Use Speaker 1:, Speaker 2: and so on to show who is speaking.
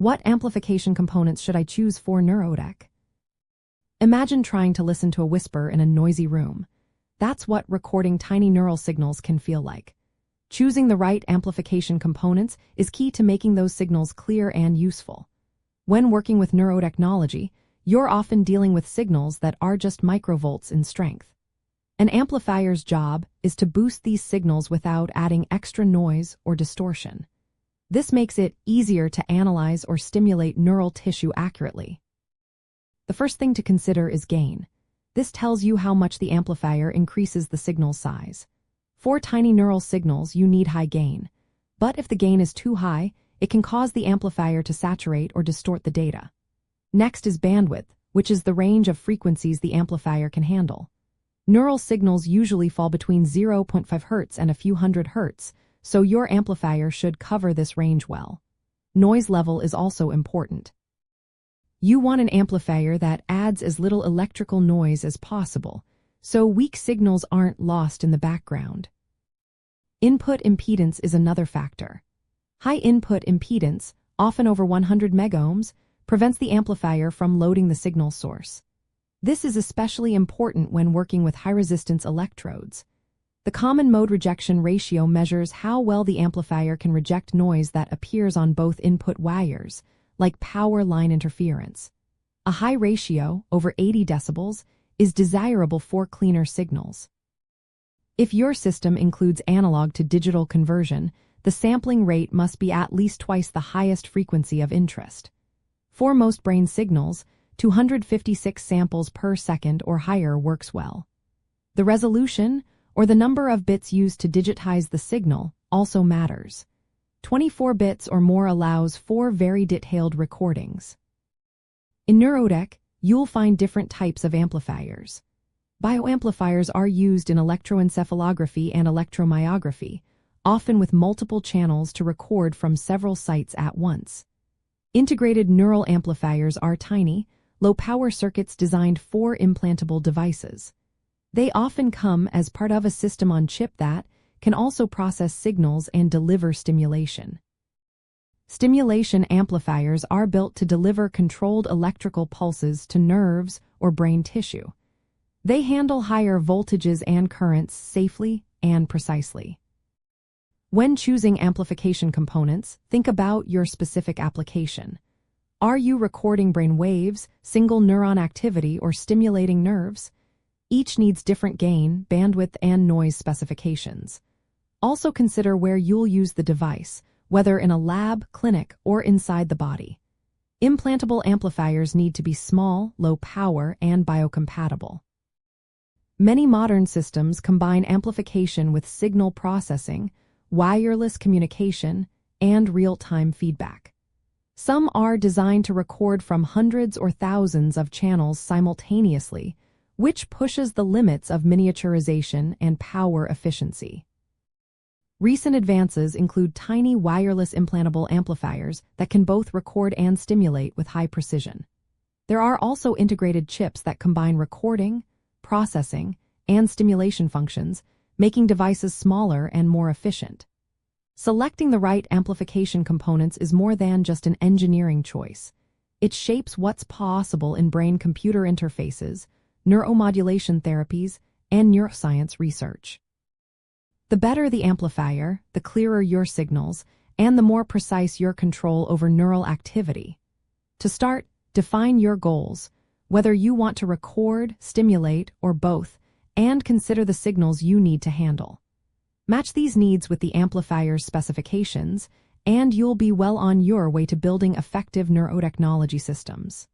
Speaker 1: What amplification components should I choose for Neurotech? Imagine trying to listen to a whisper in a noisy room. That's what recording tiny neural signals can feel like. Choosing the right amplification components is key to making those signals clear and useful. When working with neurotechnology, you're often dealing with signals that are just microvolts in strength. An amplifier's job is to boost these signals without adding extra noise or distortion. This makes it easier to analyze or stimulate neural tissue accurately. The first thing to consider is gain. This tells you how much the amplifier increases the signal size. For tiny neural signals, you need high gain. But if the gain is too high, it can cause the amplifier to saturate or distort the data. Next is bandwidth, which is the range of frequencies the amplifier can handle. Neural signals usually fall between 0.5 Hz and a few hundred Hz, so your amplifier should cover this range well. Noise level is also important. You want an amplifier that adds as little electrical noise as possible, so weak signals aren't lost in the background. Input impedance is another factor. High input impedance, often over 100 megohms, prevents the amplifier from loading the signal source. This is especially important when working with high-resistance electrodes. The common mode rejection ratio measures how well the amplifier can reject noise that appears on both input wires, like power line interference. A high ratio, over 80 decibels, is desirable for cleaner signals. If your system includes analog to digital conversion, the sampling rate must be at least twice the highest frequency of interest. For most brain signals, 256 samples per second or higher works well. The resolution, or the number of bits used to digitize the signal, also matters. 24 bits or more allows for very detailed recordings. In Neurotech, you'll find different types of amplifiers. Bioamplifiers are used in electroencephalography and electromyography, often with multiple channels to record from several sites at once. Integrated neural amplifiers are tiny, low-power circuits designed for implantable devices. They often come as part of a system-on-chip that can also process signals and deliver stimulation. Stimulation amplifiers are built to deliver controlled electrical pulses to nerves or brain tissue. They handle higher voltages and currents safely and precisely. When choosing amplification components, think about your specific application. Are you recording brain waves, single neuron activity, or stimulating nerves? Each needs different gain, bandwidth, and noise specifications. Also consider where you'll use the device, whether in a lab, clinic, or inside the body. Implantable amplifiers need to be small, low power, and biocompatible. Many modern systems combine amplification with signal processing, wireless communication, and real-time feedback. Some are designed to record from hundreds or thousands of channels simultaneously, which pushes the limits of miniaturization and power efficiency. Recent advances include tiny wireless implantable amplifiers that can both record and stimulate with high precision. There are also integrated chips that combine recording, processing, and stimulation functions, making devices smaller and more efficient. Selecting the right amplification components is more than just an engineering choice. It shapes what's possible in brain-computer interfaces, neuromodulation therapies, and neuroscience research. The better the amplifier, the clearer your signals, and the more precise your control over neural activity. To start, define your goals, whether you want to record, stimulate, or both, and consider the signals you need to handle. Match these needs with the amplifier's specifications, and you'll be well on your way to building effective neurotechnology systems.